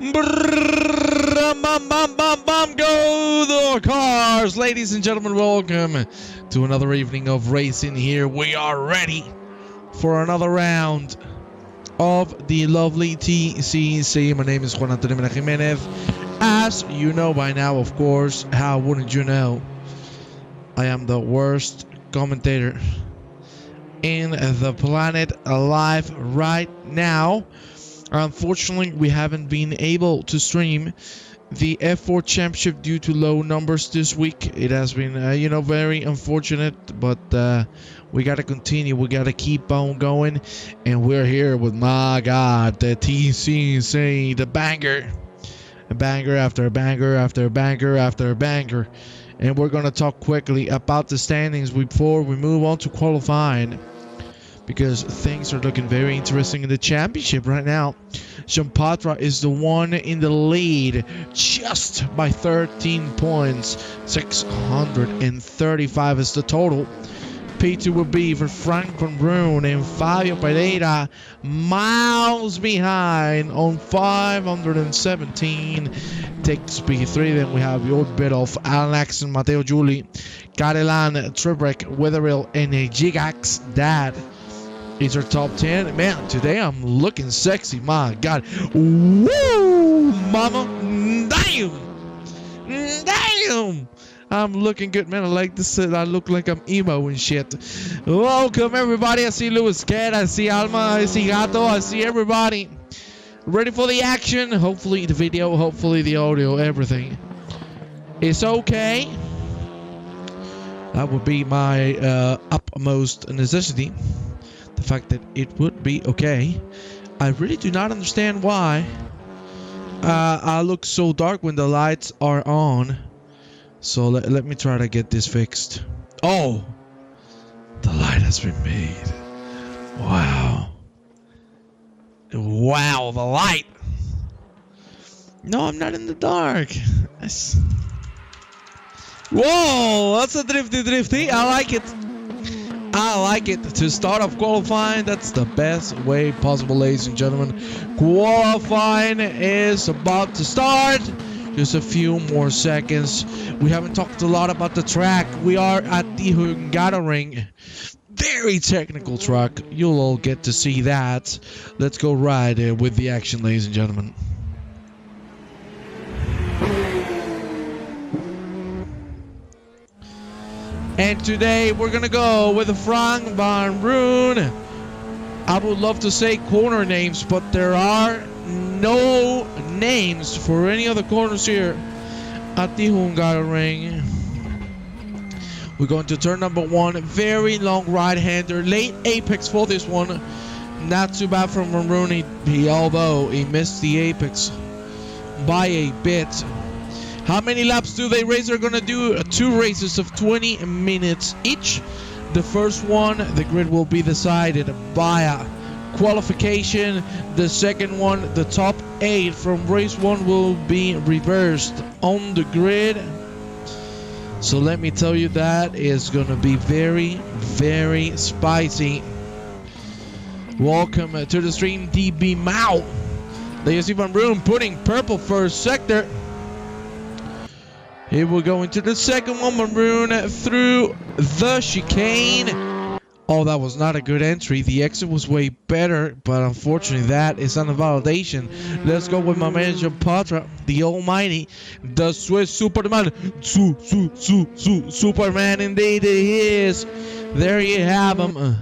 Go the cars, ladies and gentlemen. Welcome to another evening of racing here. We are ready for another round of the lovely TCC. My name is Juan Antonio Jimenez. As you know by now, of course, how wouldn't you know? I am the worst commentator in the planet alive right now. Unfortunately, we haven't been able to stream the F4 Championship due to low numbers this week. It has been, very unfortunate, but we got to continue. We got to keep on going. And we're here with, my God, the TCC, the banger. A banger after a banger after a banger after a banger. And we're going to talk quickly about the standings before we move on to qualifying, because things are looking very interesting in the championship right now. Jean-Patra is the one in the lead just by 13 points. 635 is the total. P2 will be for Frank Van Roon and Fabio Pereira, miles behind on 517. Takes P3. Then we have your bit of Alex and Matteo Giuli, Carolan, Tribrek, Wetherill, and Gigax. That is our top 10. Man, today I'm looking sexy. My God. Woo! Mama. Damn! Damn! I'm looking good, man. I like this. I look like I'm emo and shit. Welcome, everybody. I see Luis Cat. I see Alma. I see Gato. I see everybody. Ready for the action. Hopefully the video, hopefully the audio, everything is okay. That would be my utmost necessity. The fact that it would be okay. I really do not understand why I look so dark when the lights are on. So let me try to get this fixed. Oh, the light has been made. Wow. Wow, the light. No, I'm not in the dark. Whoa, that's a drifty. I like it. I like it. To start off qualifying, that's the best way possible, ladies and gentlemen. Qualifying is about to start. Just a few more seconds. We haven't talked a lot about the track. We are at the Hungaroring. Very technical track. You'll all get to see that. Let's go right with the action, ladies and gentlemen. And today we're gonna go with Frank Van Roon. I would love to say corner names, but there are no names for any other corners here at the Hungaroring. We're going to turn number 1. Very long right-hander. Late apex for this one. Not too bad from Van Roon, although he missed the apex by a bit. How many laps do they race? They're going to do 2 races of 20 minutes each. The first one, the grid will be decided via qualification. The second one, the top 8 from race 1 will be reversed on the grid. So let me tell you, that is going to be very, very spicy. Welcome to the stream, DB Mao. There you see Van Roon putting purple first sector. Here we go into the second one. Van Roon through the chicane. Oh, that was not a good entry. The exit was way better, but unfortunately that is on a validation. Let's go with my man Jean-Patra, the almighty, the Swiss Superman. Superman indeed he is. There you have him.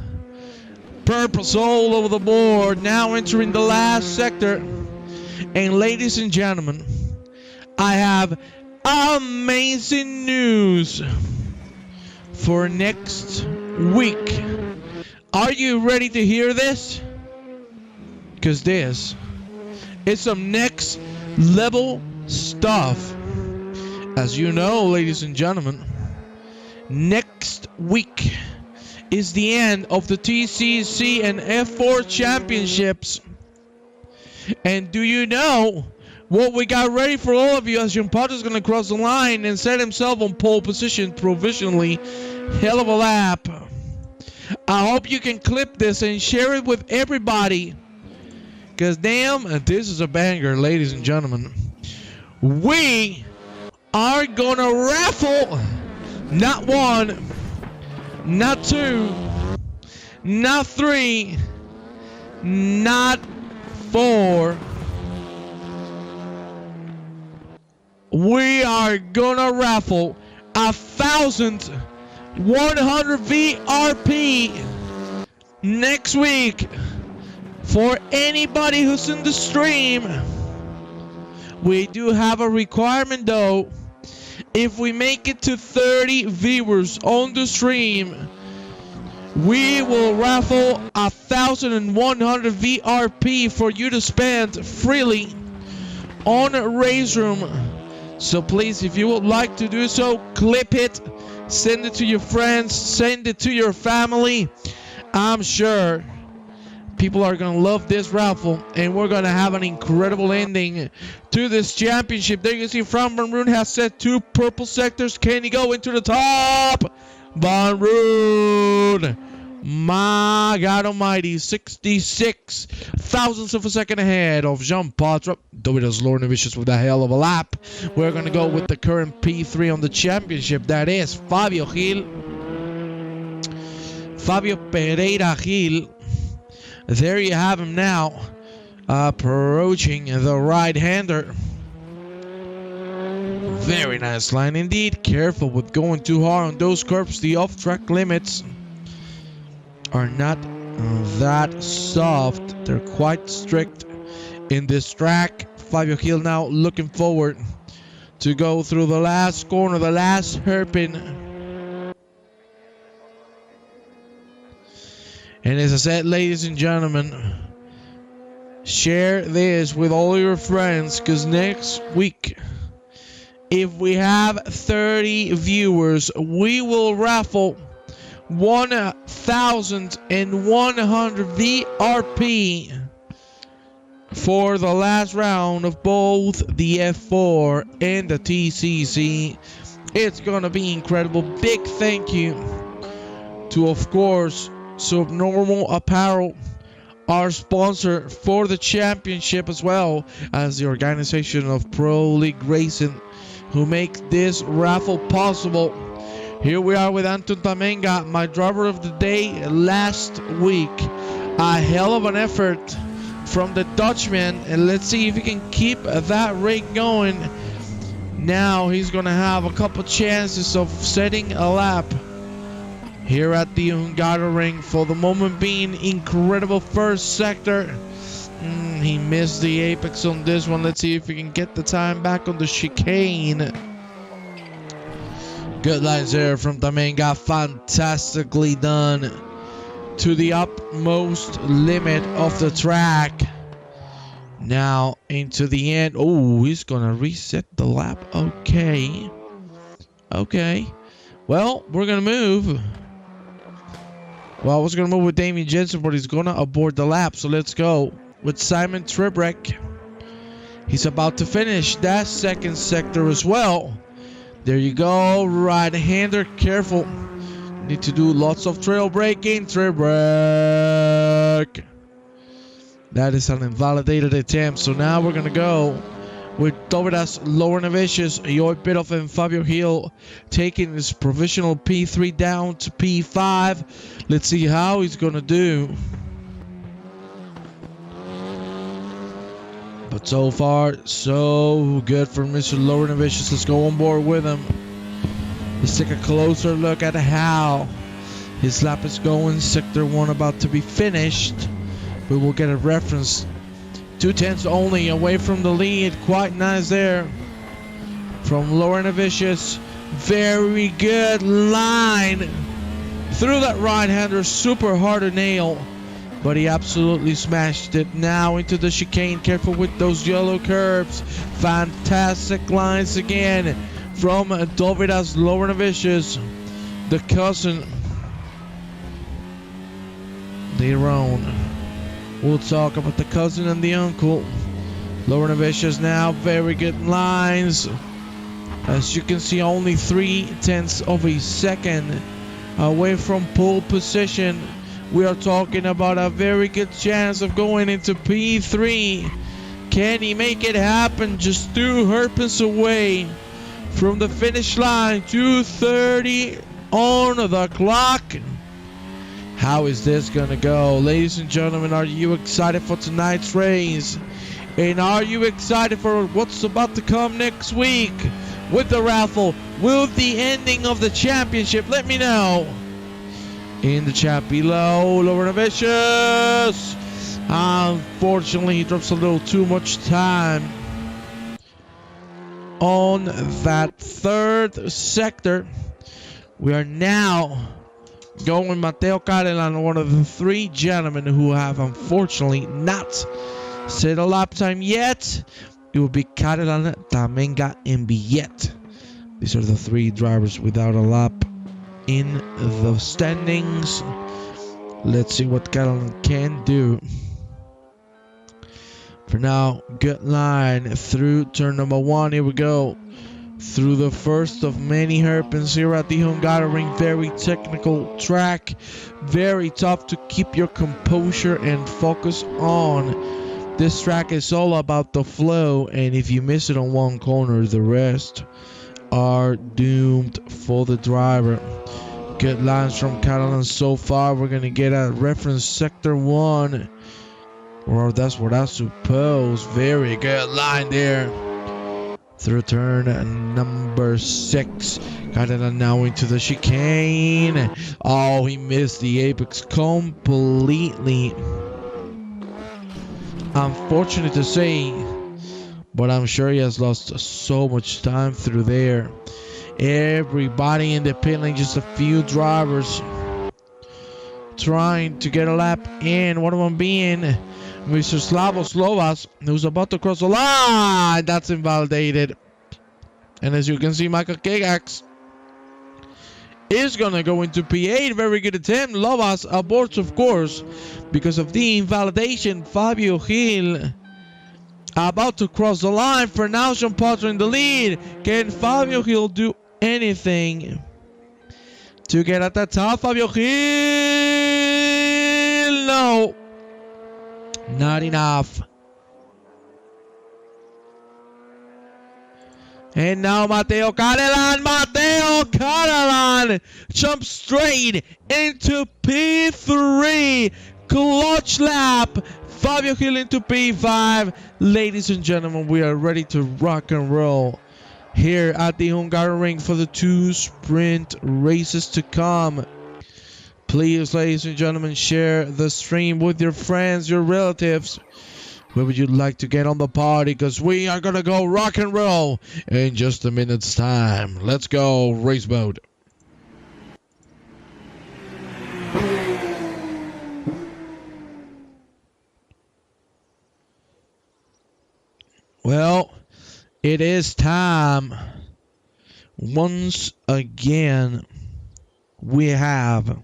Purples all over the board. Now entering the last sector. And ladies and gentlemen, I have amazing news for next week. Are you ready to hear this? Because this is some next level stuff. As you know, ladies and gentlemen, next week is the end of the TCC and F4 championships. And do you know what we got ready for all of you as Jean-Patra is going to cross the line and set himself on pole position provisionally? Hell of a lap. I hope you can clip this and share it with everybody, Because damn, this is a banger, ladies and gentlemen. We are gonna raffle not 1, not 2, not 3, not 4. We are gonna raffle 1,100 VRP next week for anybody who's in the stream. We do have a requirement though. If we make it to 30 viewers on the stream, we will raffle 1,100 VRP for you to spend freely on Race Room. So please, if you would like to do so, clip it, send it to your friends, send it to your family. I'm sure people are going to love this raffle, and we're going to have an incredible ending to this championship. There you see From Van has set 2 purple sectors. Can he go into the top? Van Roon, my God almighty, 66 thousandths of a second ahead of Jean Patra. Dovidas Lornevicius with a hell of a lap. We're going to go with the current P3 on the championship. That is Fabio Pereira Gil. There you have him now, approaching the right-hander. Very nice line indeed. Careful with going too hard on those curves. The off-track limits are not that soft. They're quite strict in this track. Fabio Gil now looking forward to go through the last corner, the last hairpin. And as I said, ladies and gentlemen, share this with all your friends, because next week, if we have 30 viewers, we will raffle 1,100 VRP for the last round of both the F4 and the TCC. It's gonna be incredible. Big thank you to, of course, Subnormal Apparel, our sponsor for the championship, as well as the organization of Pro League Racing, who makes this raffle possible. Here we are with Anton Tamenga, my driver of the day last week. A hell of an effort from the Dutchman, and let's see if he can keep that rate going. Now he's gonna have a couple chances of setting a lap here at the Hungaroring. For the moment being, incredible first sector. He missed the apex on this one. Let's see if he can get the time back on the chicane. Good lines there from Tamenga. Fantastically done to the utmost limit of the track. Now into the end. Oh, he's gonna reset the lap. Okay. Well, we're gonna move. Well, I was gonna move with Damien Jensen, but he's gonna abort the lap. So let's go with Simon Tribrek. He's about to finish that second sector as well. There you go, right-hander, careful. Need to do lots of trail braking. Tribrek. That is an invalidated attempt. So now we're gonna go with Dovidas Lornevicius, Joy Pitoff, and Fabio Gil taking his provisional P3 down to P5. Let's see how he's gonna do. But so far, so good for Mr. Lornevicius. Let's go on board with him. Let's take a closer look at how his lap is going. Sector 1 about to be finished. We will get a reference. 2/10 only away from the lead. Quite nice there from Lornevicius. Very good line through that right-hander. Super hard to nail, but he absolutely smashed it. Now into the chicane. Careful with those yellow curves. Fantastic lines again from Dovidas Lornevicius, the cousin. Later on, we'll talk about the cousin and the uncle. Lornevicius now, very good lines. As you can see, only 3/10 of a second away from pole position. We are talking about a very good chance of going into P3. Can he make it happen? Just 2 hairpins away from the finish line. 2:30 on the clock. How is this gonna go? Ladies and gentlemen, are you excited for tonight's race? And are you excited for what's about to come next week with the raffle, with the ending of the championship? Let me know in the chat below. Lower Vicious. Unfortunately, he drops a little too much time on that 3rd sector. We are now going Mateo Carelan, one of the 3 gentlemen who have unfortunately not set a lap time yet. It will be Carelan, Tamenga, and Billet. These are the 3 drivers without a lap in the standings. Let's see what Caroline can do. For now, good line through turn number 1. Here we go. Through the first of many hairpins here at the Hungaroring. Very technical track. Very tough to keep your composure and focus on. This track is all about the flow, and if you miss it on one corner, the rest are doomed for the driver. Good lines from Catalan so far. We're going to get a reference sector 1. Or that's what I suppose. Very good line there. Through turn number 6. Catalan now into the chicane. Oh, he missed the apex completely. Unfortunate to say, but I'm sure he has lost so much time through there. Everybody in the pit lane, just a few drivers trying to get a lap in. One of them being Mr. Slavos Lovas, who's about to cross the line. That's invalidated. And as you can see, Michael Kagax is going to go into P8. Very good attempt. Lovas aborts, of course, because of the invalidation. Fabio Gil about to cross the line. For now, Jean Potter in the lead. Can Fabio Gil do anything to get at the top? Fabio Gil, no, not enough. And now Mateo Carelan. Mateo Carelan jumps straight into P3. Clutch lap. Fabio Gil into P5. Ladies and gentlemen, we are ready to rock and roll here at the Hungaroring for the 2 sprint races to come. Please, ladies and gentlemen, share the stream with your friends, your relatives, whoever you'd like to get on the party, because we are going to go rock and roll in just a minute's time. Let's go, race mode. Well, it is time. Once again, we have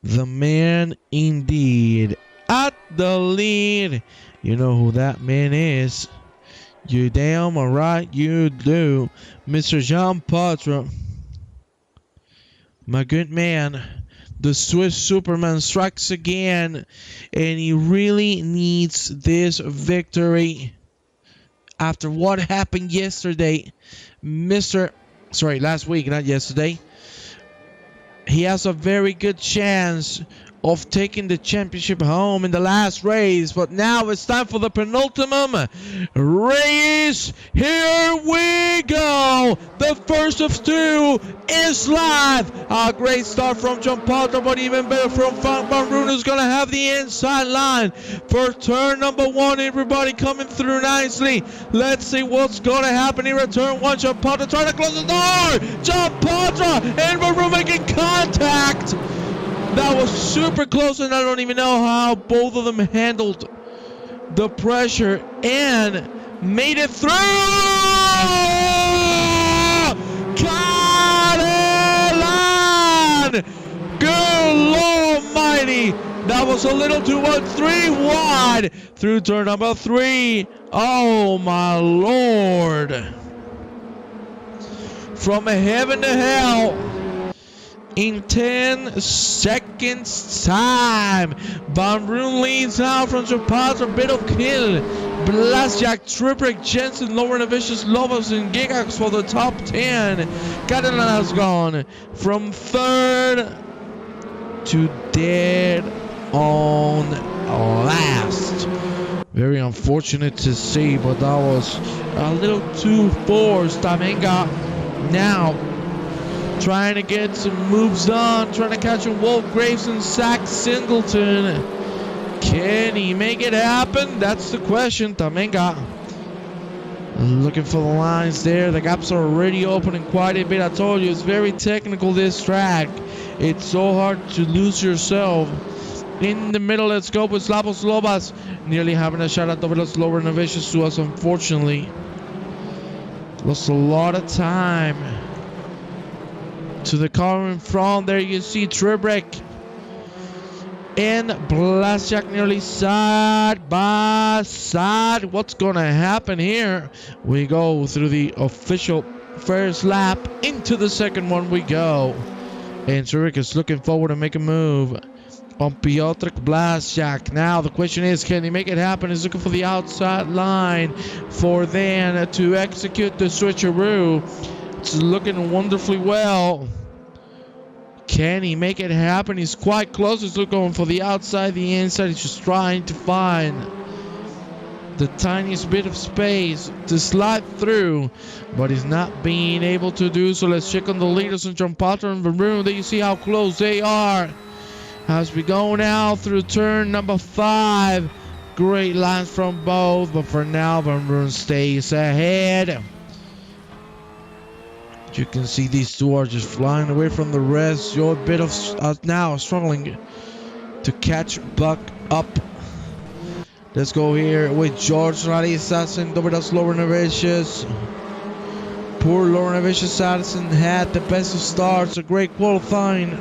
the man indeed at the lead. You know who that man is. You damn right you do. Mr. Jean Potre. My good man. The Swiss Superman strikes again. And he really needs this victory. After what happened yesterday. Last week, not yesterday. He has a very good chance of taking the championship home in the last race. But now it's time for the penultimate race. Here we go. The first of 2 is live. A great start from John Potter, but even better from Frank Van Roon, who's going to have the inside line for turn number 1. Everybody coming through nicely. Let's see what's going to happen here at turn 1. John Potter trying to close the door. John Potter and Van Roon making contact. That was super close, and I don't even know how both of them handled the pressure and made it through. Caroline! Good Lord Almighty! That was a little too much. 3 wide through turn number 3. Oh my Lord! From heaven to hell. in 10 seconds time. Van Roon leads out from Chopatra, bit of kill. Blastjack, Triprick, Jensen, Lauren Vicious, Lobos, and Gigax for the top 10. Catalan has gone from 3rd to dead on last. Very unfortunate to see, but that was a little too forced. Tamenga now trying to get some moves done, trying to catch a Wolf Graves and Zach Singleton. Can he make it happen? That's the question. Tamenga looking for the lines there. The gaps are already opening quite a bit. I told you, it's very technical, this track. It's so hard to lose yourself. In the middle, let's go with Slavos Lobas. Nearly having a shot at Dovelos Lower Novicious to us, unfortunately. Lost a lot of time. To the car in front, there you see Tribrick and Blastjack nearly side by side. What's gonna happen here? We go through the official first lap. Into the second one we go. And Tribrick is looking forward to make a move on Piotr Blastjack. Now the question is, can he make it happen? He's looking for the outside line for then to execute the switcheroo. It's looking wonderfully well. Can he make it happen? He's quite close. He's going for the outside, the inside. He's just trying to find the tiniest bit of space to slide through, but he's not being able to do so. Let's check on the leaders in John Potter and Varun. There you see how close they are as we go now through turn number 5. Great lines from both, but for now Varun stays ahead. You can see these two are just flying away from the rest. You're a bit of now struggling to catch Buck up. Let's go here with George Rarizas and Dovedas Lorenovicius. Poor Lorenovicius Addison had the best of starts, a great qualifying.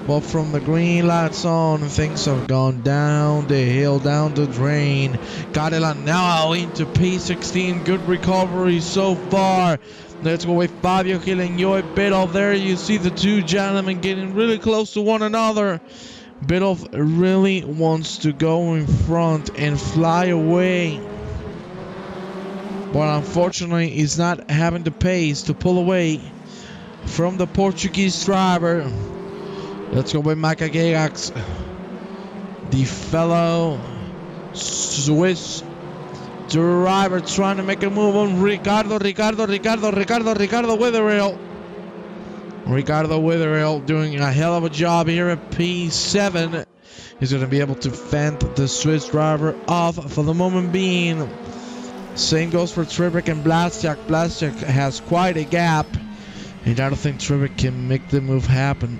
But from the green lights on, things have gone down the hill, down the drain. Catalan now into P16. Good recovery so far. Let's go with Fabio Gil and Joy Biddulph. There you see the two gentlemen getting really close to one another. Biddulph really wants to go in front and fly away, but unfortunately he's not having the pace to pull away from the Portuguese driver. Let's go with Micah Gigax, the fellow Swiss driver, trying to make a move on Ricardo Witherill. Ricardo Witherill doing a hell of a job here at P7. He's going to be able to fend the Swiss driver off for the moment being. Same goes for Tribrick and Blastjack. Blastjack has quite a gap, and I don't think Tribrick can make the move happen.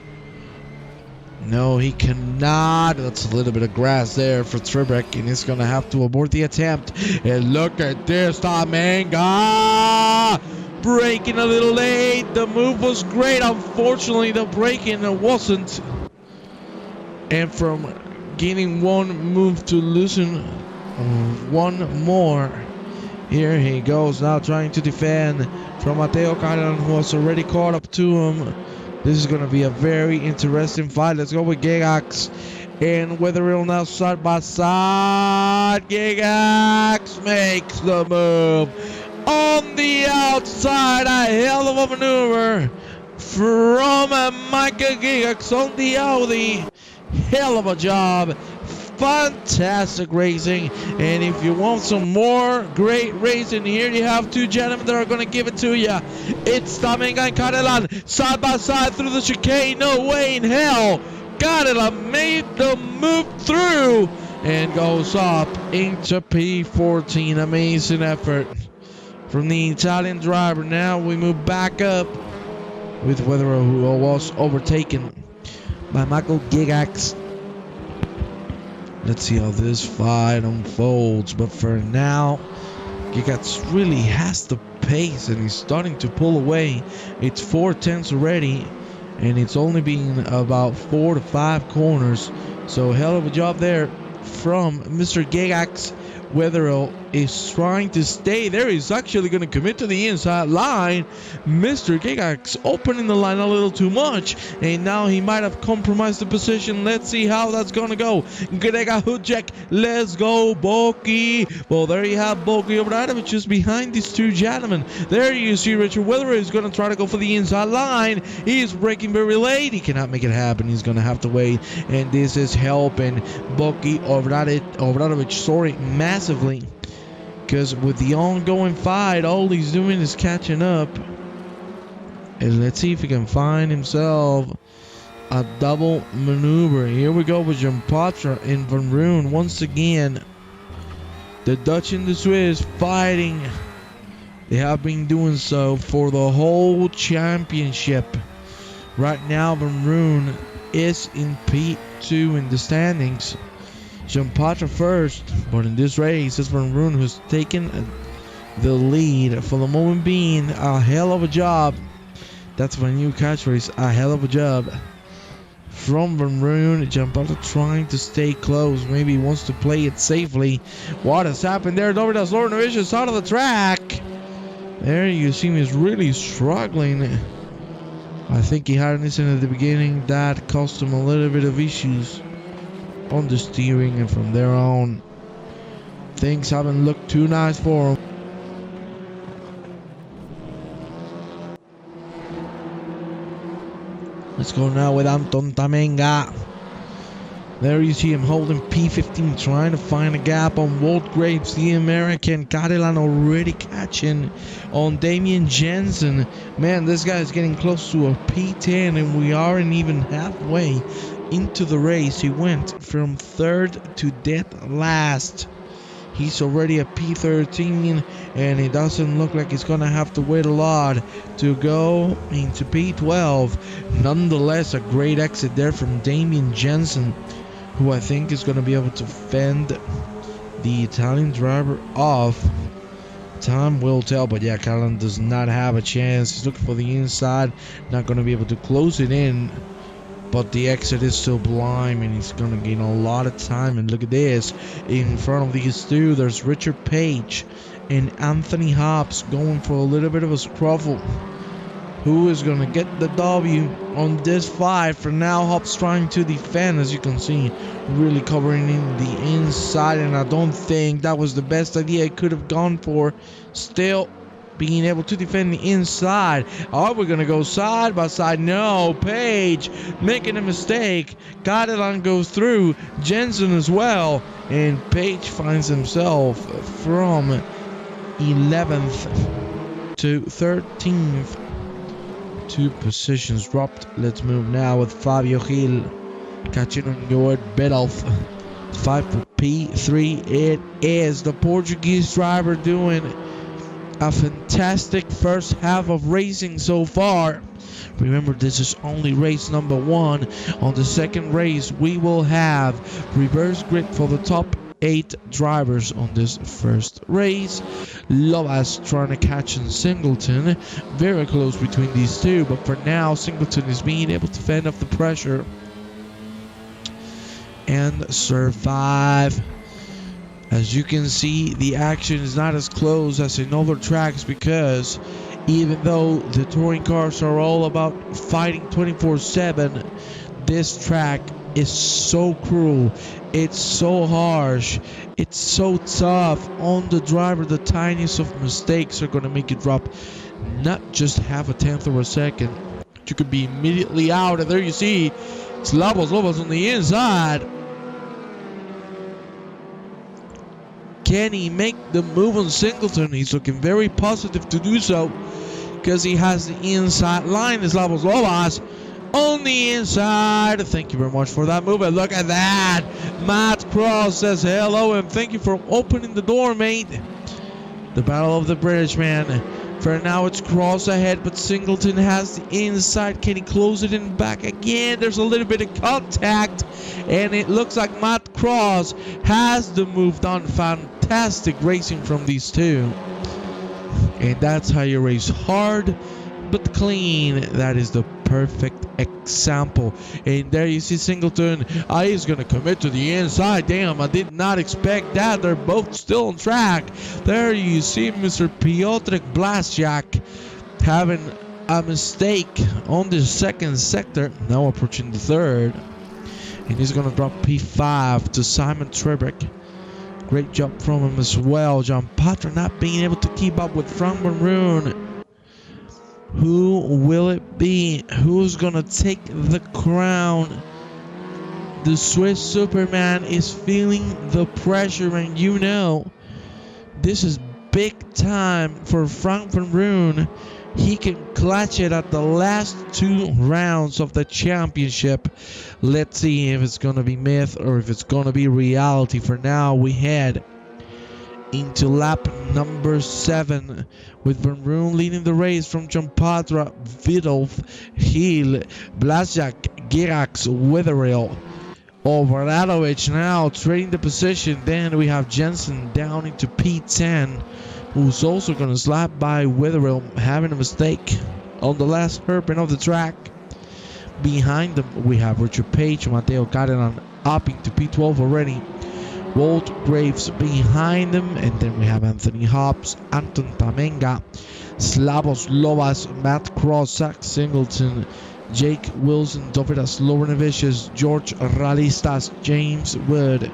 No, he cannot. That's a little bit of grass there for Tribrick, and he's going to have to abort the attempt. And look at this, Tamenga! Braking a little late. The move was great. Unfortunately, the braking wasn't. And from gaining one move to losing one more. Here he goes now trying to defend from Mateo Catalan, who was already caught up to him. This is going to be a very interesting fight. Let's go with Gigax and Witherill now side by side. Gigax makes the move on the outside. A hell of a maneuver from Micah Gigax on the Audi. Hell of a job. Fantastic racing. And if you want some more great racing, here you have two gentlemen that are going to give it to you. It's Tamenga and Catalan side by side through the chicane. No way in hell. Catalan made the move through and goes up into P14. Amazing effort from the Italian driver. Now we move back up with Witherill, who was overtaken by Michael Gigax. Let's see how this fight unfolds. But for now, Gigax really has the pace and he's starting to pull away. It's 4/10 already, and it's only been about 4 to 5 corners. So hell of a job there from Mr. Gigax. Witherill is trying to stay there. He's actually going to commit to the inside line. Mr. Gigax opening the line a little too much, and now he might have compromised the position. Let's see how that's going to go. Grega Hudjek, let's go, Boki. Well, there you have Boki Obradovic just behind these two gentlemen. There you see Richard Willery is going to try to go for the inside line. He is breaking very late. He cannot make it happen. He's going to have to wait, and this is helping Boki Obradovic, massively. Because with the ongoing fight, all he's doing is catching up. And let's see if he can find himself a double maneuver. Here we go with Jampatra and Van Roon once again. The Dutch and the Swiss fighting. They have been doing so for the whole championship. Right now, Van Roon is in P2 in the standings. Jampatra first, but in this race, it's Van Roon who's taken the lead for the moment being. A hell of a job. That's my new catchphrase, a hell of a job. From Van Roon, Jampatra trying to stay close. Maybe he wants to play it safely. What has happened there? Dovidas Lornovic is out of the track. There you see him is really struggling. I think he had an incident at the beginning that cost him a little bit of issues on the steering, and from there on things haven't looked too nice for him. Let's go now with Anton Tamenga. There you see him holding P15, trying to find a gap on Walt Graves, the American. Cadelan already catching on Damien Jensen. Man, this guy is getting close to a P10, and we aren't even halfway into the race. He went from third to dead last. He's already a P13, and it doesn't look like he's gonna have to wait a lot to go into P12. Nonetheless, a great exit there from Damien Jensen, who I think is gonna be able to fend the Italian driver off. Time will tell, but yeah, Callan does not have a chance. He's looking for the inside, not gonna be able to close it in. But the exit is still blind, and he's going to gain a lot of time. And look at this. In front of these two, there's Richard Page and Anthony Hobbs going for a little bit of a scruffle. Who is going to get the W on this fight? For now, Hobbs trying to defend, as you can see, really covering in the inside. And I don't think that was the best idea I could have gone for. Still being able to defend the inside. Oh, we're going to go side by side. No, Page making a mistake. Cadelan goes through. Jensen as well. And Page finds himself from 11th to 13th. 2 positions dropped. Let's move now with Fabio Gil catching on Jord Bedolf. 5 for P3. It is the Portuguese driver doing a fantastic first half of racing so far. Remember, this is only race number 1. On the second race, we will have reverse grid for the top 8 drivers on this first race. Lovas trying to catch in Singleton. Very close between these two, but for now, Singleton is being able to fend off the pressure and survive. As you can see, the action is not as close as in other tracks, because even though the touring cars are all about fighting 24/7, this track is so cruel. It's so harsh. It's so tough on the driver. The tiniest of mistakes are going to make you drop not just half a tenth or a second. You could be immediately out. And there you see, it's Lobos on the inside. Can he make the move on Singleton? He's looking very positive to do so, because he has the inside line. It's Lobos on the inside. Thank you very much for that move. And look at that. Matt Cross says hello and thank you for opening the door, mate. The battle of the British, man. For now, it's Cross ahead, but Singleton has the inside. Can he close it in back again? There's a little bit of contact, and it looks like Matt Cross has the move done. Fantastic racing from these two. And that's how you race hard but clean. That is the perfect example. And there you see Singleton. He's going to commit to the inside. Damn, I did not expect that. They're both still on track. There you see Mr. Piotr Blaszczak having a mistake on the second sector. Now approaching the third. And he's going to drop P5 to Simon Trebek. Great job from him as well. John Patra not being able to keep up with Frank Maroon. Who will it be? Who's going to take the crown? The Swiss Superman is feeling the pressure, and you know this is big time for Frank Maroon. He can clutch it at the last 2 rounds of the championship. Let's see if it's going to be myth or if it's going to be reality. For now, we head into lap number 7 with Van Roon leading the race from Jampatra, Vidolf, Hill, Blaszczak, Girax, Witherill. Obradovic now trading the position. Then we have Jensen down into P10, who's also going to slap by Witherill, having a mistake on the last hairpin of the track. Behind them, we have Richard Page, Mateo Cadelan up into P12 already. Walt Graves behind them, and then we have Anthony Hobbs, Anton Tamenga, Slavos Lovas, Matt Cross, Zach Singleton, Jake Wilson, Dovidas Lorenevicius, George Ralistas, James Wood,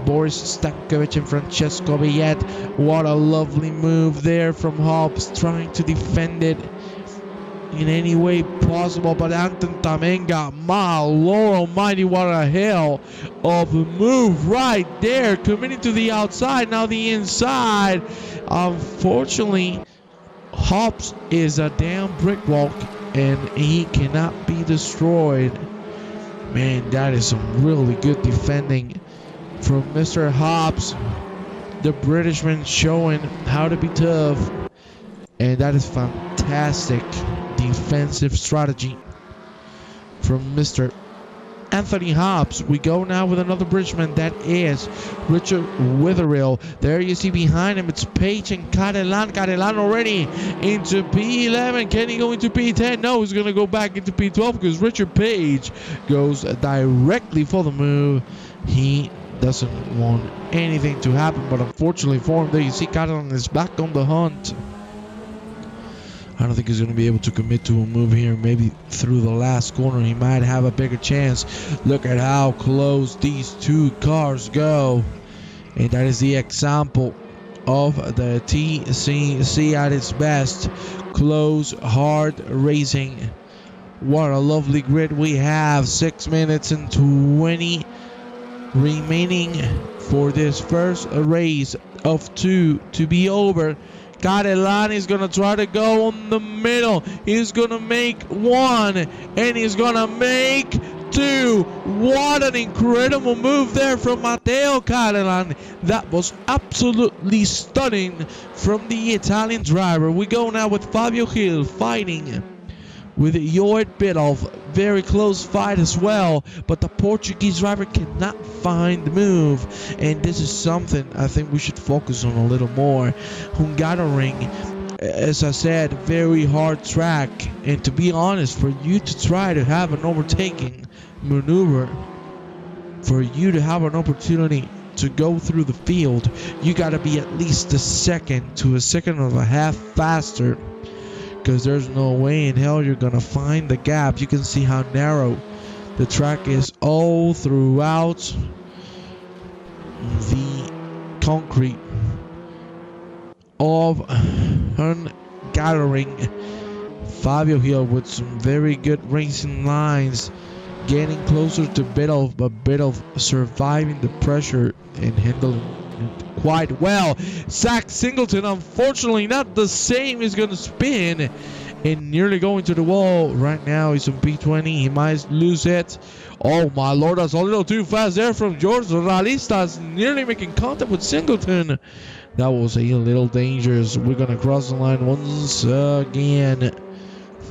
Boris Stankovic and Francesco Villet. What a lovely move there from Hobbs, trying to defend it in any way possible, but Anton Tamenga, my Lord almighty, what a hell of a move right there, committing to the outside, now the inside. Unfortunately, Hobbs is a damn brick walk and he cannot be destroyed. Man, that is some really good defending from Mr. Hobbs, the Britishman, showing how to be tough, and that is fantastic defensive strategy from Mr. Anthony Hobbs. We go now with another Bridgeman, that is Richard Witherill. There you see behind him, it's Page and Cadelan. Cadelan already into P11. Can he go into P10? No, he's going to go back into P12 because Richard Page goes directly for the move. He doesn't want anything to happen, but unfortunately for him, there you see Cadelan is back on the hunt. I don't think he's going to be able to commit to a move here. Maybe through the last corner he might have a bigger chance. Look at how close these two cars go. And that is the example of the TCC at its best. Close, hard racing. What a lovely grid we have. 6 minutes and 20 remaining for this first race of 2 to be over. Cadelan is going to try to go on the middle. He's going to make 1 and he's going to make 2. What an incredible move there from Matteo Cadelan. That was absolutely stunning from the Italian driver. We go now with Fabio Hill fighting with Joet Biddulph. Very close fight as well, but the Portuguese driver cannot find the move, and this is something I think we should focus on a little more. Hungaroring, as I said, very hard track, and to be honest, for you to try to have an overtaking maneuver, for you to have an opportunity to go through the field, you got to be at least a second to a second and a half faster, because there's no way in hell you're gonna find the gap. You can see how narrow the track is all throughout the concrete of Hungaroring. Fabio Hill with some very good racing lines, getting closer to Biddulph, but Biddulph surviving the pressure and handling it quite well. Zach Singleton, unfortunately not the same. He's going to spin and nearly going to the wall. Right now he's on P20. He might lose it. Oh my Lord, that's a little too fast there from George Ralistas, nearly making contact with Singleton. That was a little dangerous. We're going to cross the line once again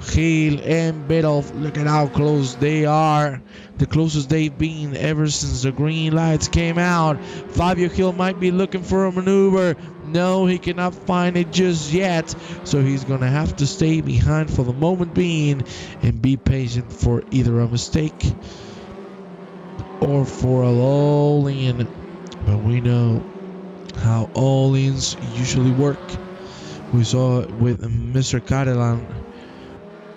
Geel and Biddulph. Look at how close they are. The closest they've been ever since the green lights came out. Fabio Geel might be looking for a maneuver. No, he cannot find it just yet. So he's going to have to stay behind for the moment being and be patient for either a mistake or for a all-in. But we know how all-ins usually work. We saw it with Mr. Catalan.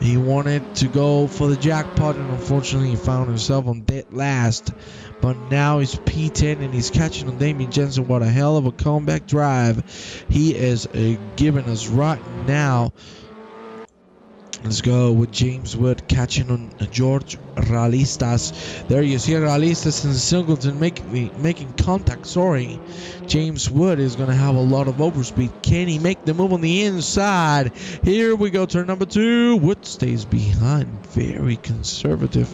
He wanted to go for the jackpot, and unfortunately he found himself on dead last. But now he's P10 and he's catching on Damien Jensen. What a hell of a comeback drive he is giving us right now. Let's go with James Wood catching on George Realistas. There you see Realistas and Singleton making contact. Sorry. James Wood is going to have a lot of overspeed. Can he make the move on the inside? Here we go. Turn number 2. Wood stays behind. Very conservative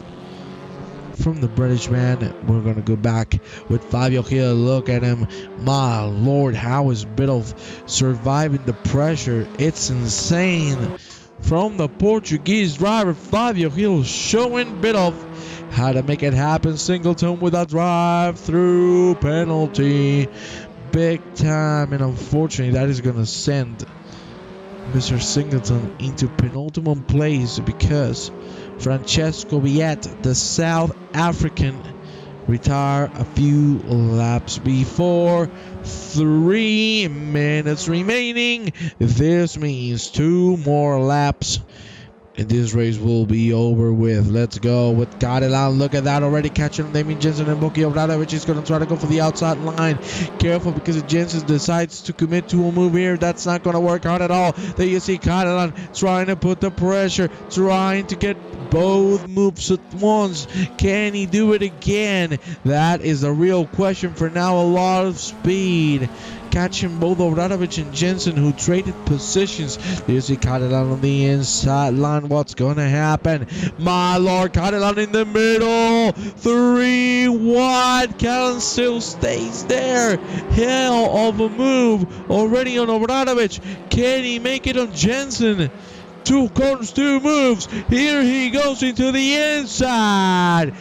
from the British man. We're going to go back with Fabio here. Look at him. My Lord, how is Biddulph surviving the pressure? It's insane. From the Portuguese driver, Fabio Geel showing Biddulph how to make it happen. Singleton with a drive-through penalty. Big time, and unfortunately that is going to send Mr. Singleton into penultimate place because Francesco Viet, the South African, retired a few laps before. 3 minutes remaining. This means 2 more laps and this race will be over with. Let's go with Catalan. Look at that, already catching Damien Jensen and Boki Obradovic. He's going to try to go for the outside line. Careful, because if Jensen decides to commit to a move here, that's not going to work out at all. There you see Catalan trying to put the pressure, trying to get both moves at once. Can he do it again? That is the real question for now. A lot of speed. Catching both Obradovic and Jensen, who traded positions. You see Catalan on the inside line. What's going to happen? My Lord, Catalan in the middle. 3 wide. Catalan still stays there. Hell of a move already on Obradovic. Can he make it on Jensen? 2 corners, 2 moves. Here he goes into the inside.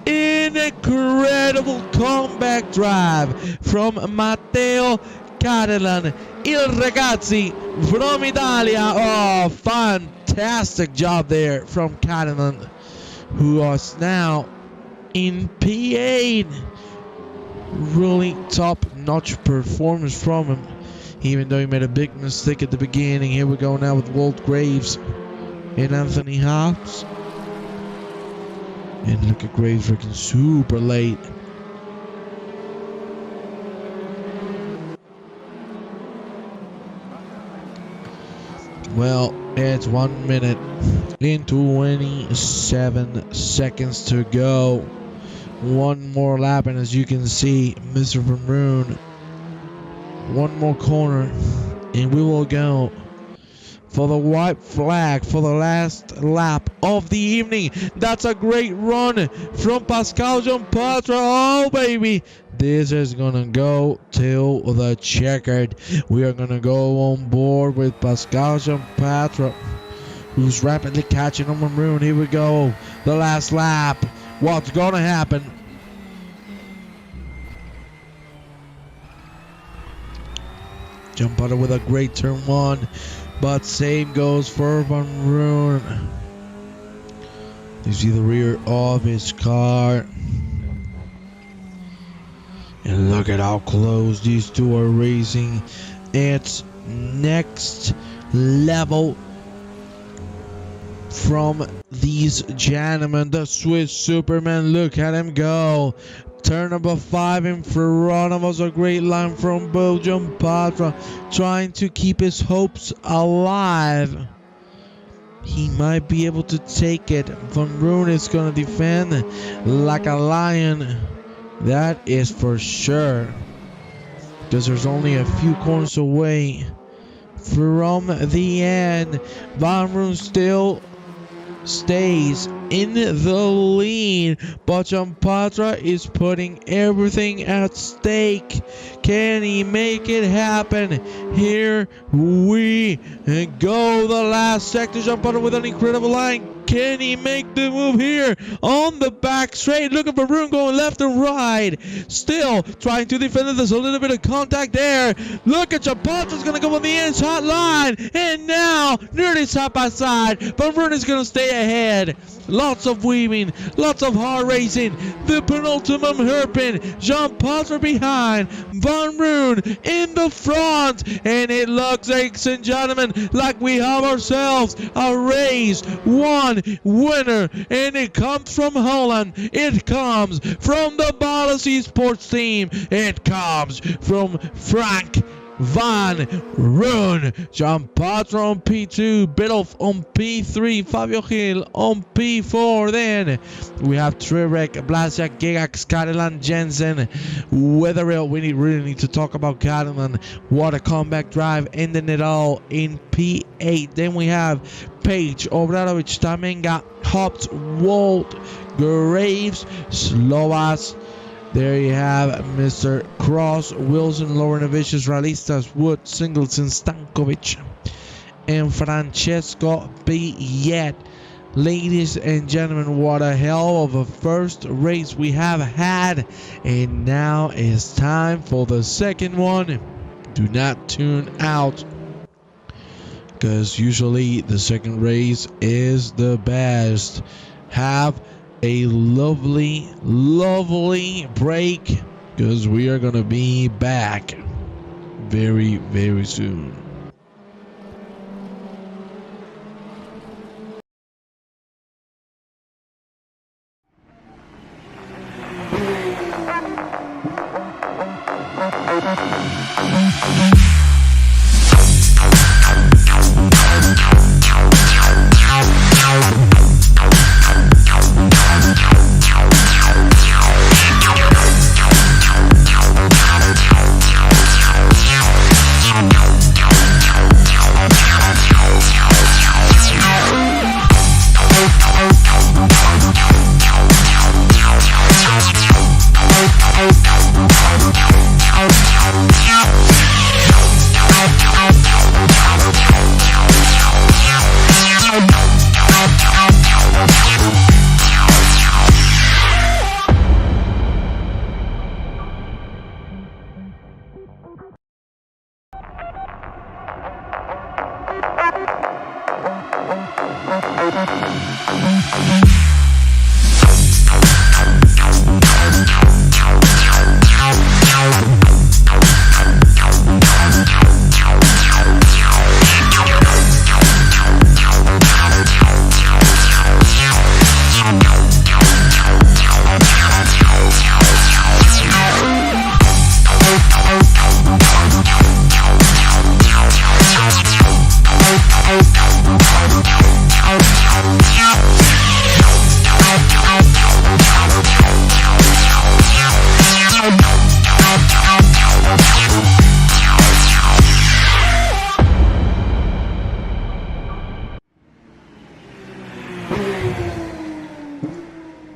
Incredible comeback drive from Matteo Catalan, il ragazzi from Italia. Oh, fantastic job there from Catalan, who is now in P8. Really top-notch performance from him, even though he made a big mistake at the beginning. Here we go now with Walt Graves and Anthony Hobbs. And look at Graves looking super late. Well, it's 1 minute and 27 seconds to go. One more lap, and as you can see, Mr. Vermeeren, one more corner, and we will go for the white flag for the last lap of the evening. That's a great run from Pascal Jean-Patra. Oh, baby. This is going to go till the checkered. We are going to go on board with Pascal Jean-Patra, who's rapidly catching on Maroon. Here we go. The last lap. What's going to happen? Jean-Patra with a great turn 1. But same goes for Van Roon. You see the rear of his car. And look at how close these two are racing. It's next level from these gentlemen. The Swiss Superman, look at him go. Turn number 5 in front of us. A great line from Belgium Patra, trying to keep his hopes alive. He might be able to take it. Van Roon is going to defend like a lion. That is for sure, because there's only a few corners away from the end. Van Roon still stays in the lead, but Jampatra is putting everything at stake. Can he make it happen? Here we go. The last sector, Jampatra with an incredible line. Can he make the move here on the back straight? Looking for room, going left and right. Still trying to defend it. There's a little bit of contact there. Look at Jampatra's going to go on the inside line. And now, nearly side by side. Van Roon is going to stay ahead. Lots of weaving, lots of hard racing. The penultimate hairpin. Jampatra behind. Van Roon in the front. And it looks, ladies and gentlemen, like we have ourselves a race one winner. And it comes from Holland. It comes from the Ballast Sports team. It comes from Frank Van Roon. Jampatra on P2, Biddulph on P3, Fabio Gil on P4. Then we have Trevek, Blasiak, Gigax, Carolan, Jensen, Wetherill. We really need to talk about Carolan. What a comeback drive, ending it all in P8. Then we have Page, Obradovic, Tamenga, Hobbs, Walt, Graves, Slovas. There you have Mr. Cross, Wilson, Laurenovicius, Realistas, Wood, Singleton, Stankovic, and Francesco Billet. Ladies and gentlemen, what a hell of a first race we have had. And now it's time for the second one. Do not tune out, because usually the second race is the best. Have a lovely, lovely break, because we are gonna be back very, very soon.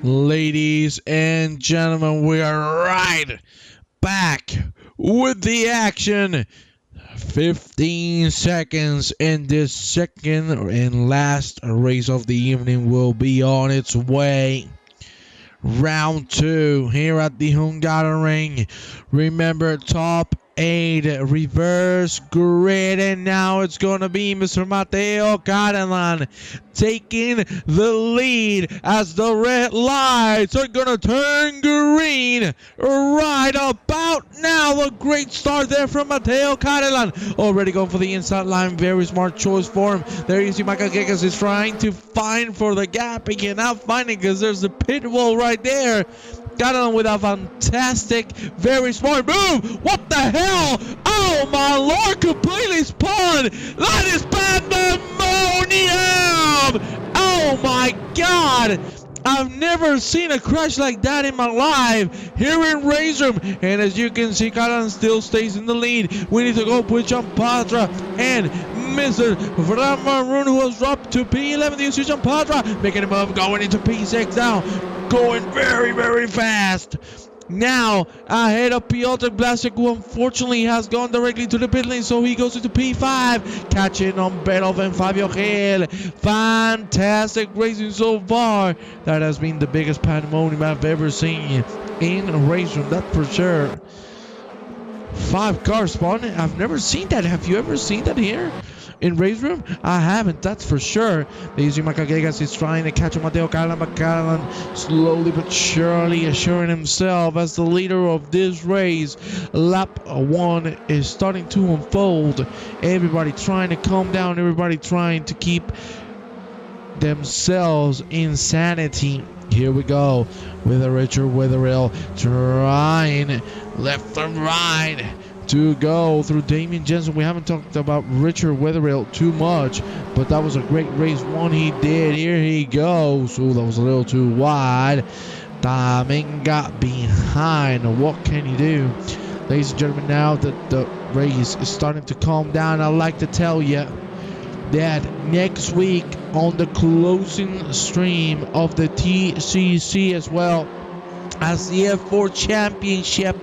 Ladies and gentlemen, we are right back with the action. 15 seconds, and this second and last race of the evening will be on its way. Round 2 here at the Hungaroring. Remember, top 8 reverse grid, and now it's going to be Mr. Matteo Catalan taking the lead as the red lights are going to turn green right about now. A great start there from Matteo Catalan, already going for the inside line. Very smart choice for him. There you see Michael Gekas is trying to find for the gap. He cannot find it because there's a pit wall right there. Catalan with a fantastic, very smart move. What the hell? Oh my lord, completely spun. That is pandemonium. Oh my god. I've never seen a crash like that in my life here in Race Room. And as you can see, Catalan still stays in the lead. We need to go with Jampatra and Mr. Van Maroon, who was dropped to P11. The Susan Patra making a move, going into P6 now, going very, very fast. Now ahead of Piotr Blasek, who unfortunately has gone directly to the pit lane, so he goes into P5, catching on Beethoven, Fabio Gil. Fantastic racing so far. That has been the biggest pandemonium I've ever seen in a race room, that's for sure. 5 cars spawning. I've never seen that. Have you ever seen that here in race room? I haven't, that's for sure. Daisy Macagegas is trying to catch Mateo Callan, but Callan slowly but surely assuring himself as the leader of this race. Lap 1 is starting to unfold. Everybody trying to calm down, everybody trying to keep themselves in sanity. Here we go with a Richard Wetherill trying left and right to go through Damien Jensen. We haven't talked about Richard Wetherill too much, but that was a great race one he did. Here he goes. Oh, that was a little too wide. Timing got behind. What can you do? Ladies and gentlemen, now that the race is starting to calm down, I'd like to tell you that next week on the closing stream of the TCC as well as the F4 Championship,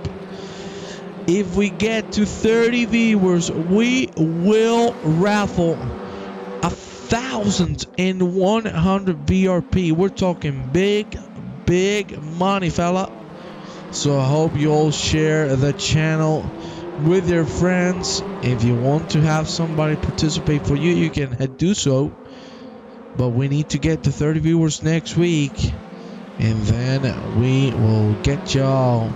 if we get to 30 viewers, we will raffle 1,100 VRP. We're talking big money, fella. So I hope you all share the channel with your friends. If you want to have somebody participate for you, you can do so. But we need to get to 30 viewers next week, and then we will get y'all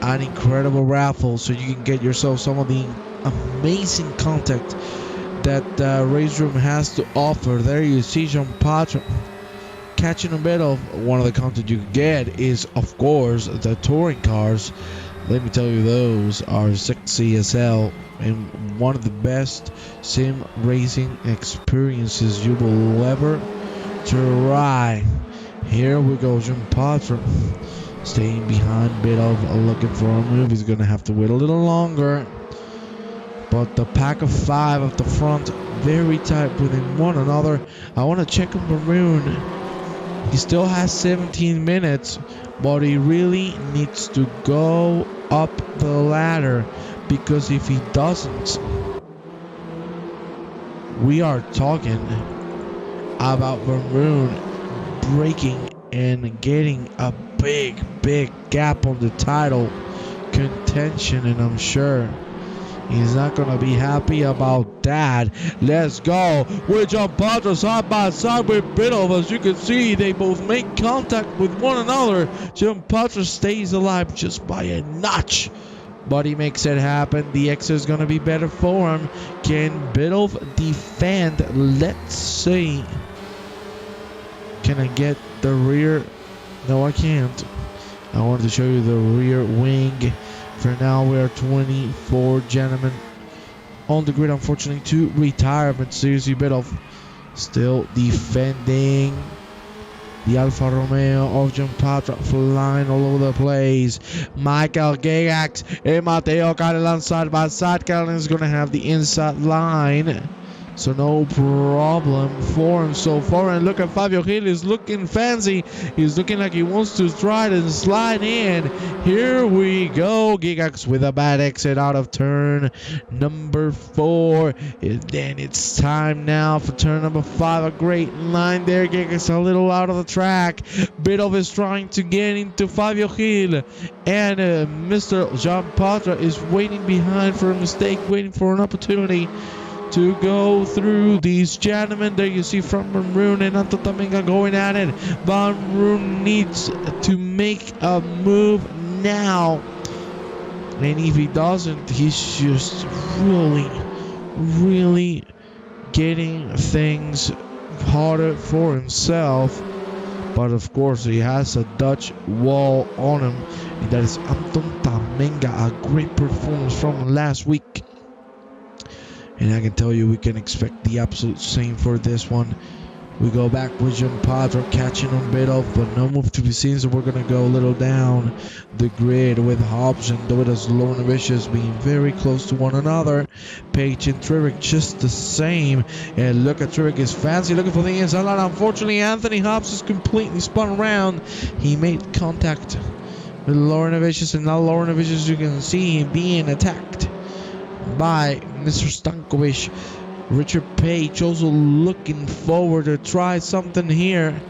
an incredible raffle so you can get yourself some of the amazing content that Race Room has to offer. There you see Jean Patrick catching a bit of one of the content you can get is, of course, the touring cars. Let me tell you, those are sexy as hell and one of the best sim racing experiences you will ever try. Here we go, Jean Patrick staying behind, bit of looking for a move. He's gonna have to wait a little longer, but the pack of 5 at the front, very tight within one another. I want to check on Maroon. He still has 17 minutes, but he really needs to go up the ladder, because if he doesn't, we are talking about Maroon breaking and getting a big gap on the title contention, and I'm sure he's not gonna be happy about that. Let's go with John Patra side by side with Biddle. As you can see, they both make contact with one another. John Patra stays alive just by a notch, but he makes it happen. The exit is gonna be better for him. Can Biddle defend? Let's see. Can I get the rear? No, I can't. I wanted to show you the rear wing. For now, we are 24 gentlemen on the grid, unfortunately, to retirement. Seriously, Biddle still defending. The Alfa Romeo of John Patra flying all over the place. Michael Gigax and Mateo Callan side by side. Callan is going to have the inside line, so no problem for him so far. And look at Fabio Gil, is looking fancy. He's looking like he wants to try and slide in. Here we go. Gigax with a bad exit out of turn number 4. And then it's time now for turn number 5. A great line there. Gigax a little out of the track. Biddle is trying to get into Fabio Gil. And Mr. Jean Patra is waiting behind for a mistake, waiting for an opportunity to go through these gentlemen. There you see from Maroon and Anto Taminga going at it. Van Maroon needs to make a move now, and if he doesn't, he's just really getting things harder for himself. But of course, he has a Dutch wall on him, and that is Anton Taminga. A great performance from last week. And I can tell you, we can expect the absolute same for this one. We go back with Giampaolo catching on Bidov, but no move to be seen, so we're going to go a little down the grid with Hobbs and Dovidas Low and Vicious being very close to one another. Page and Trivic just the same. And look at Trivic is fancy looking for the inside line. Unfortunately, Anthony Hobbs is completely spun around. He made contact with Lauren Vicious, and now Lauren Vicious, you can see him being attacked by Mr. Stankovic. Richard Page also looking forward to try something here.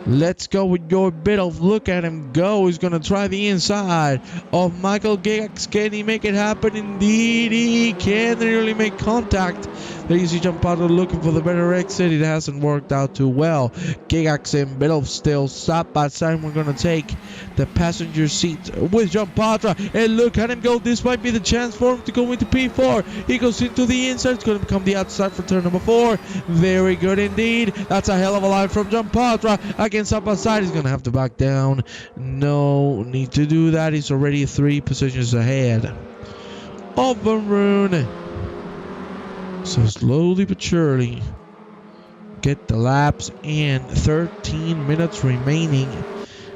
Let's go with your bit of look at him go. He's going to try the inside of Michael Gigax. Can he make it happen? Indeed, he can. They really make contact. There you see Giampaolo looking for the better exit. It hasn't worked out too well. Gigax and Biddle still side by side. We're going to take the passenger seat with Giampaolo. And look at him go. This might be the chance for him to go into P4. He goes into the inside. It's going to become the outside for turn number 4. Very good indeed. That's a hell of a line from Giampaolo. Again, side by side. He's going to have to back down. No need to do that. He's already 3 positions ahead of Maroon. So slowly but surely, get the laps in. 13 minutes remaining.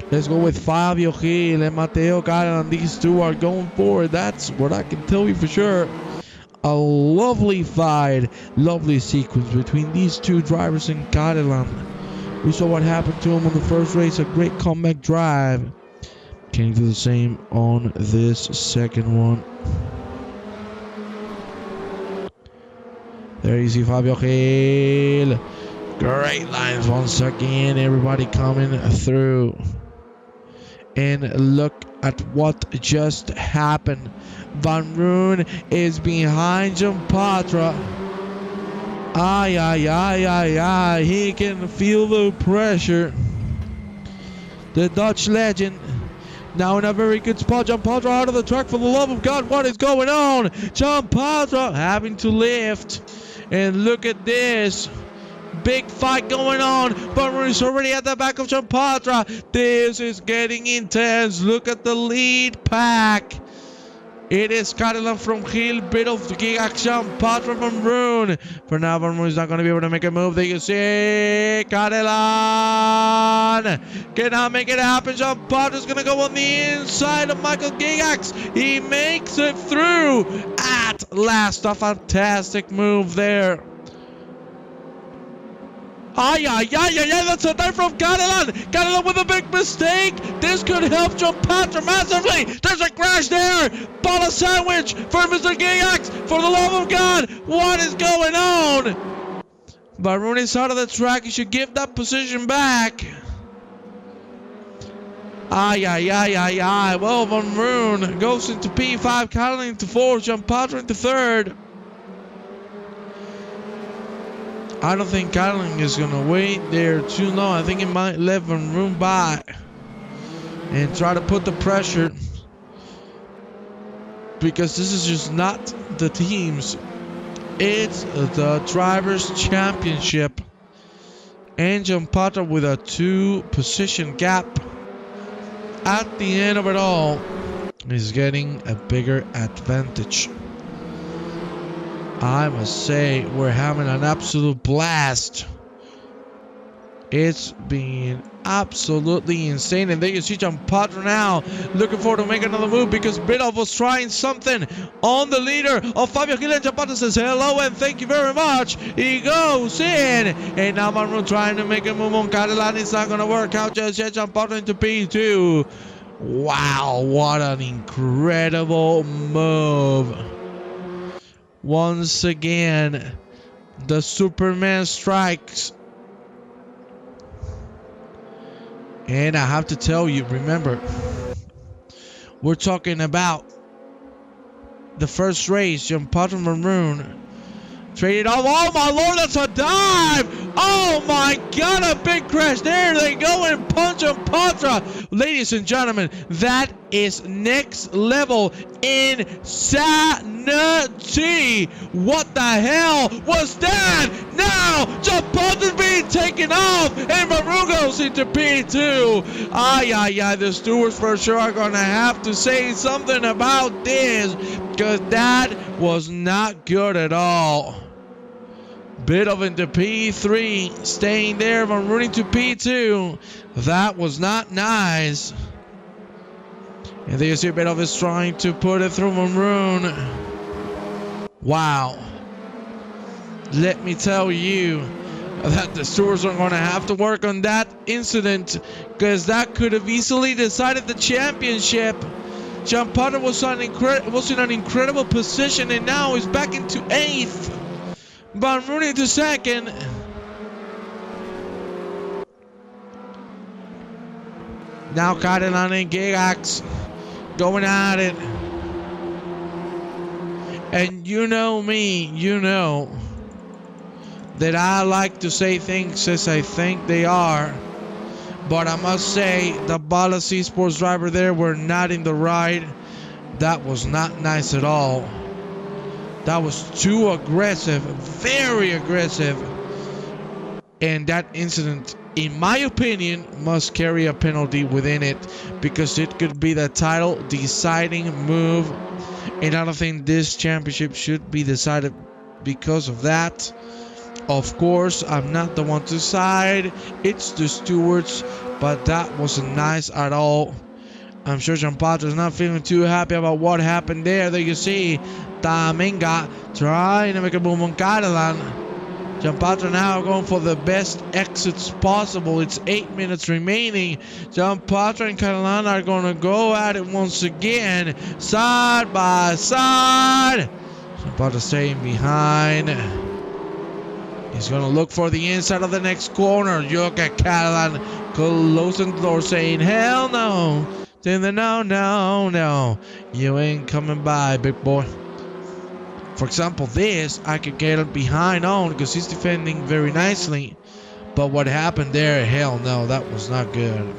Let's go with Fabio Gil and Matteo Catalan. These two are going forward. That's what I can tell you for sure. A lovely fight, lovely sequence between these two drivers in Catalan. We saw what happened to him on the first race. A great comeback drive. Can he do the same on this second one? There you see Fabio Gil. Great lines once again. Everybody coming through. And look at what just happened. Van Roon is behind Giampaolo. Ay, ay, ay, ay, ay. He can feel the pressure. The Dutch legend. Now in a very good spot. Giampaolo out of the track, for the love of God. What is going on? Giampaolo having to lift. And look at this. Big fight going on. But is already at the back of Giampaolo. This is getting intense. Look at the lead pack. It is Catalan from Gil, bit of Gigax, Giampaolo from Roon. For now, Van Roon is not going to be able to make a move. There you see Catalan cannot make it happen. Giampaolo is going to go on the inside of Michael Gigax. He makes it through at last. A fantastic move there. Ay, ay, ay, ay, ay, that's a dive from Catalan. Catalan with a big mistake. This could help Giampaolo massively. There's a crash there. Ball sandwich for Mr. Gigax. For the love of God, what is going on? Van Roon is out of the track. He should give that position back. Ay, ay, ay, ay, ay. Well, Van Roon goes into P5. Catalan into 4. Giampaolo into 3rd. I don't think Catalan is going to wait there too long. I think he might let Van Roon by and try to put the pressure, because this is just not the teams. It's the Drivers' Championship. And Giampaolo with a 2-position gap at the end of it all is getting a bigger advantage. I must say, we're having an absolute blast. It's been absolutely insane. And there you see Giampaolo now looking forward to make another move, because Bidov was trying something on the leader of Fabio Gil, and Giampaolo says hello and thank you very much. He goes in. And now Van Roon trying to make a move on Catalan. It's not going to work out just yet. Giampaolo into P2. Wow, what an incredible move. Once again, the Superman strikes. And I have to tell you, remember, we're talking about the first race. Giampaolo Maroon traded off. Oh my lord, that's a dive! Oh my god, a big crash. There they go and punch Giampaolo. Ladies and gentlemen, that is next level insanity. What the hell was that? Now Giampaolo is being taken off, and Maroon goes into P2. Ay, ay, ay, the stewards for sure are gonna have to say something about this, because that was not good at all. Bit of into P3, staying there, Van Rooney to P2. That was not nice. And there you see a bit of is trying to put it through Van Roon. Wow. Let me tell you that the stewards are going to have to work on that incident, because that could have easily decided the championship. Giampato was in an incredible position, and now he's back into 8th. Van Rooney to 2nd. Now Catalan and Gigax going at it. And you know me, you know that I like to say things as I think they are. But I must say, the Ballas Esports driver there were not in the right. That was not nice at all. That was too aggressive, very aggressive. And that incident, in my opinion, must carry a penalty within it, because it could be the title deciding move. And I don't think this championship should be decided because of that. Of course, I'm not the one to decide. It's the stewards, but that wasn't nice at all. I'm sure Giampato is not feeling too happy about what happened there. There you see Tamenga trying to make a move on Catalan. Giampato now going for the best exits possible. It's 8 minutes remaining. Giampato and Catalan are going to go at it once again, side by side. Giampato staying behind. He's going to look for the inside of the next corner. Look at Catalan closing the door, saying, hell no. Saying that no. You ain't coming by, big boy. For example, this, I could get behind on because he's defending very nicely. But what happened there, hell no, that was not good.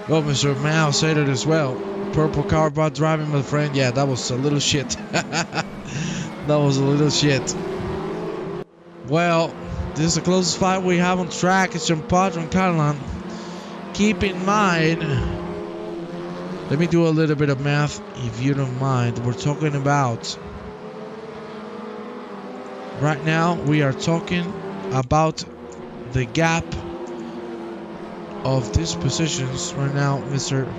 Oh, Mr. Mao said it as well. Purple car about driving, my friend. Yeah, that was a little shit. That was a little shit. Well, this is the closest fight we have on track. It's Giampato and Catalan. Keep in mind, let me do a little bit of math if you don't mind. We're talking about, right now we are talking about the gap of these positions right now. Mr.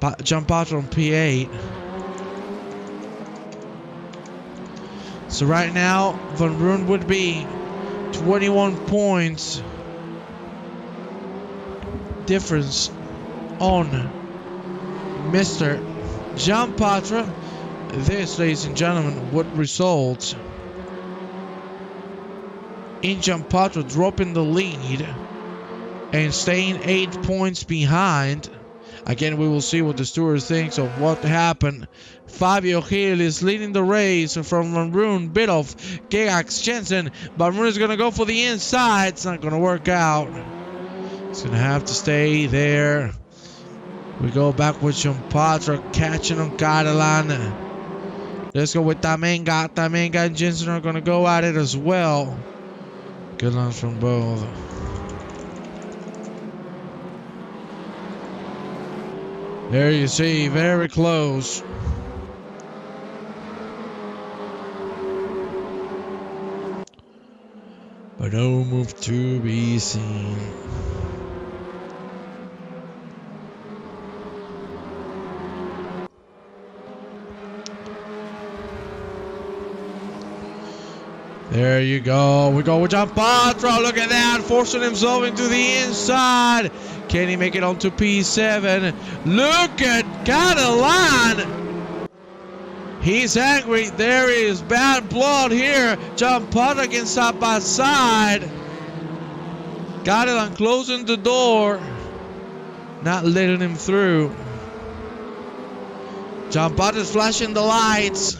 Giampato on P8. So right now Van Roon would be 21 points difference on Mr. Giampato. This, ladies and gentlemen, would result in Giampato dropping the lead and staying 8 points behind. Again, we will see what the steward thinks of what happened. Fabio Gil is leading the race from Van Roon, Biddulph, Gigax, Jensen. Van Roon is going to go for the inside. It's not going to work out. He's going to have to stay there. We go back with Giampato catching on Catalan. Let's go with Tamenga. Tamenga and Jensen are going to go at it as well. Good luck from both. There you see, very close. But no move to be seen. There you go. We go with Giampato. Look at that. Forcing himself into the inside. Can he make it onto P7? Look at Catalan. He's angry. There is bad blood here. Giampato against side by side. Catalan closing the door. Not letting him through. Giampato is flashing the lights.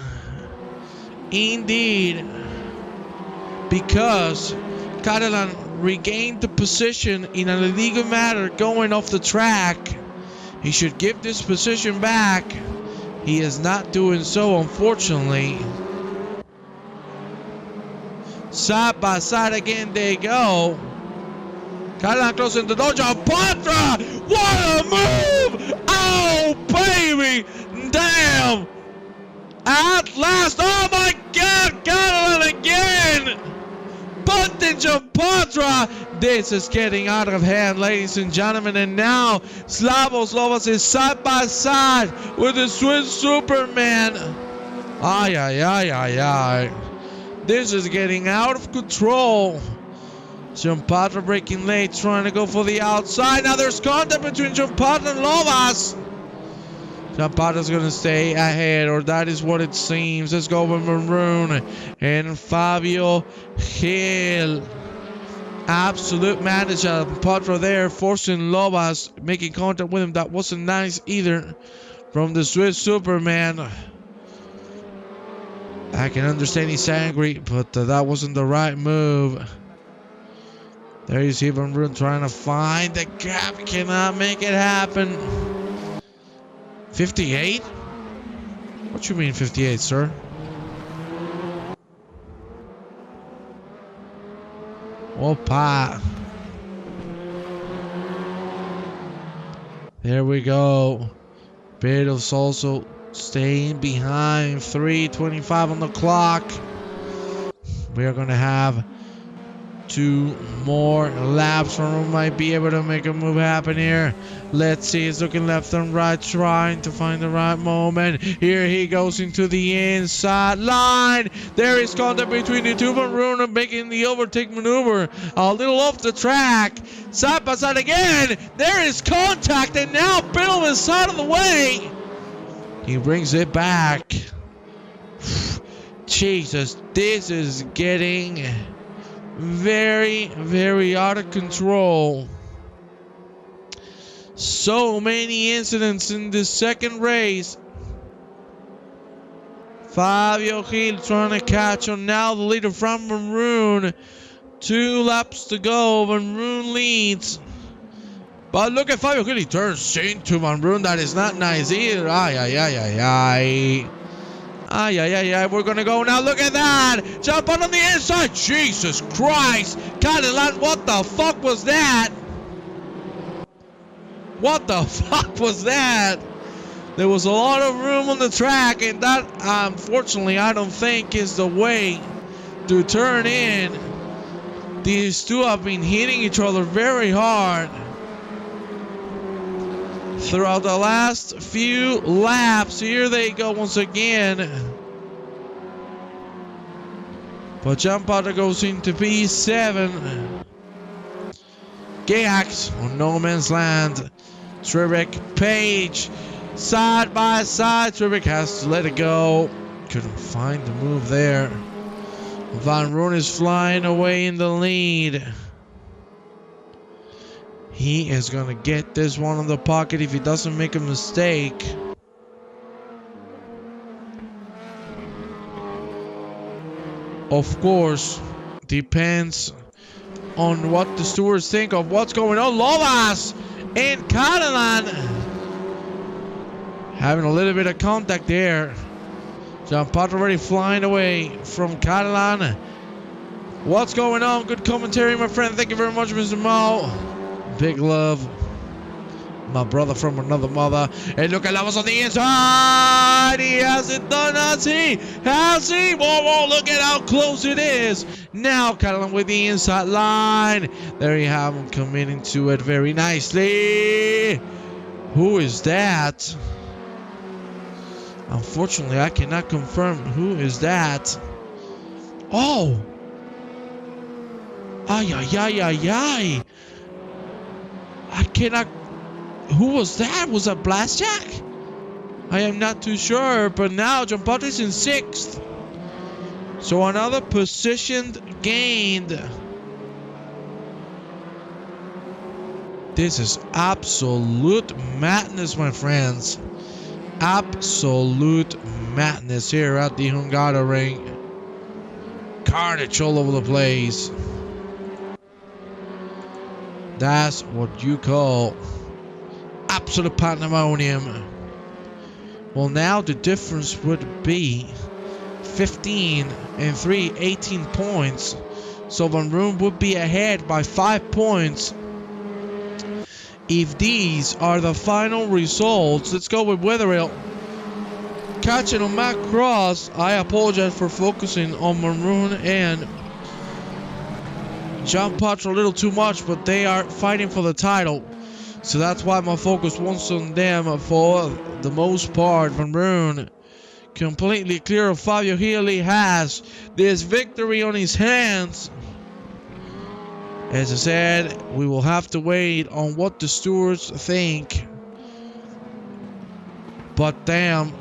Indeed. Because Catalan regained the position in an illegal manner going off the track. He should give this position back. He is not doing so, unfortunately. Side by side again they go. Catalan closing the door. Giampato! What a move! Oh, baby! Damn! At last! Oh my God! Catalan Contra. This is getting out of hand, ladies and gentlemen. And now Slavos Lovas is side by side with the Swiss Superman. Ay, ay, ay, ay, ay. This is getting out of control. Giampato breaking late, trying to go for the outside. Now there's contact between Giampato and Lovas. Giampato's going to stay ahead, or that is what it seems. Let's go with Maroon and Fabio Gil. Absolute manage Giampato there, forcing Lovas, making contact with him. That wasn't nice either from the Swiss Superman. I can understand he's angry, but that wasn't the right move. There you see Van Roon trying to find the gap. Cannot make it happen. 58? What you mean 58, sir? Opa. There we go. Beatles also staying behind. 3:25 on the clock. We are going to have 2 more laps. From might be able to make a move happen here. Let's see. He's looking left and right, trying to find the right moment. Here he goes into the inside line. There is contact between the two. Maroon making the overtake maneuver a little off the track. Side by side again. There is contact, and now Biddle is out of the way. He brings it back. Jesus, this is getting very, very out of control. So many incidents in this second race. Fabio Gil trying to catch on now. The leader from Maroon. 2 laps to go. Maroon leads. But look at Fabio Gil. He turns into Maroon. That is not nice either. Ay, ay, ay, ay, ay. Ay, ay, ay, ay, we're gonna go now. Look at that! Jump on the inside! Jesus Christ! Cadillac, what the fuck was that? What the fuck was that? There was a lot of room on the track, and that, unfortunately, I don't think is the way to turn in. These two have been hitting each other very hard throughout the last few laps. Here they go once again. But Giampato goes into P7. Gax on no man's land. Trebek, Page, side by side. Trebek has to let it go. Couldn't find the move there. Van Roon is flying away in the lead. He is going to get this one in the pocket if he doesn't make a mistake. Of course, depends on what the stewards think of what's going on. Lovas and Catalan having a little bit of contact there. Giampato already flying away from Catalan. What's going on? Good commentary, my friend. Thank you very much, Mr. Mo. Big love. My brother from another mother. And look at Lovas on the inside. He has it done, has he? Has he? Whoa, whoa, look at how close it is. Now Catalan with the inside line. There you have him committing to it very nicely. Who is that? Unfortunately, I cannot confirm who is that. Oh. Ay, ay, ay, ay, ay. I cannot. Who was that? Was that Blastjack? I am not too sure. But now Giampato is in 6th. So another position gained. This is absolute madness, my friends. Absolute madness here at the Hungaroring. Carnage all over the place. That's what you call absolute pandemonium. Well, now the difference would be 15 and 3, 18 points. So Van Roon would be ahead by 5 points. If these are the final results, let's go with Wetherill. Catching on Matt Cross. I apologize for focusing on Maroon and John Potts a little too much, but they are fighting for the title. So that's why my focus was on them for the most part. Van Brun completely clear of Fabio Healy, has this victory on his hands. As I said, we will have to wait on what the stewards think. But damn,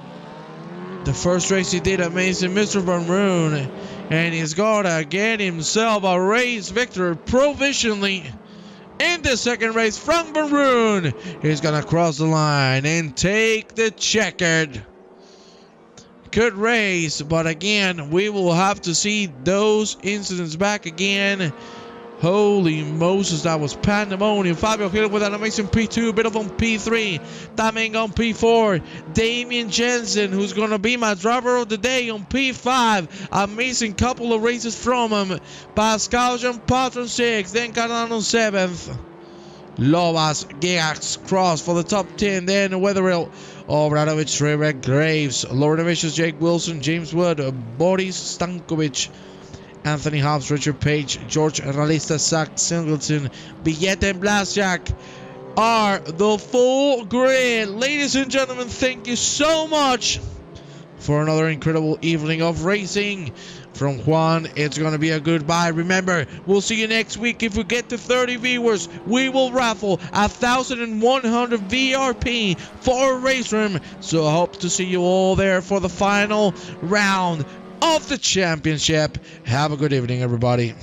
the first race he did amazing, Mr. Van Brun. And he's gotta get himself a race victory provisionally. In the second race, Frank Van Brun is gonna cross the line and take the checkered. Good race, but again, we will have to see those incidents back again. Holy Moses, that was pandemonium. Fabio Hill with an amazing P2, bit of on P3, Taming on P4, Damien Jensen, who's going to be my driver of the day, on P5. Amazing couple of races from him. Pascal Jean-Pat on 6th, then Canan on 7th. Lovas, Gax, Cross for the top 10, then Weatherill, Obradovic, Rebek, Graves, Lauren Vicious, Jake Wilson, James Wood, Boris Stankovic, Anthony Hobbs, Richard Page, George Realista, Zach Singleton, Billette and Blasjak are the full grid. Ladies and gentlemen, thank you so much for another incredible evening of racing. From Juan, it's going to be a goodbye. Remember, we'll see you next week. If we get to 30 viewers, we will raffle 1,100 VRP for a race room. So I hope to see you all there for the final round of the championship. Have a good evening, everybody.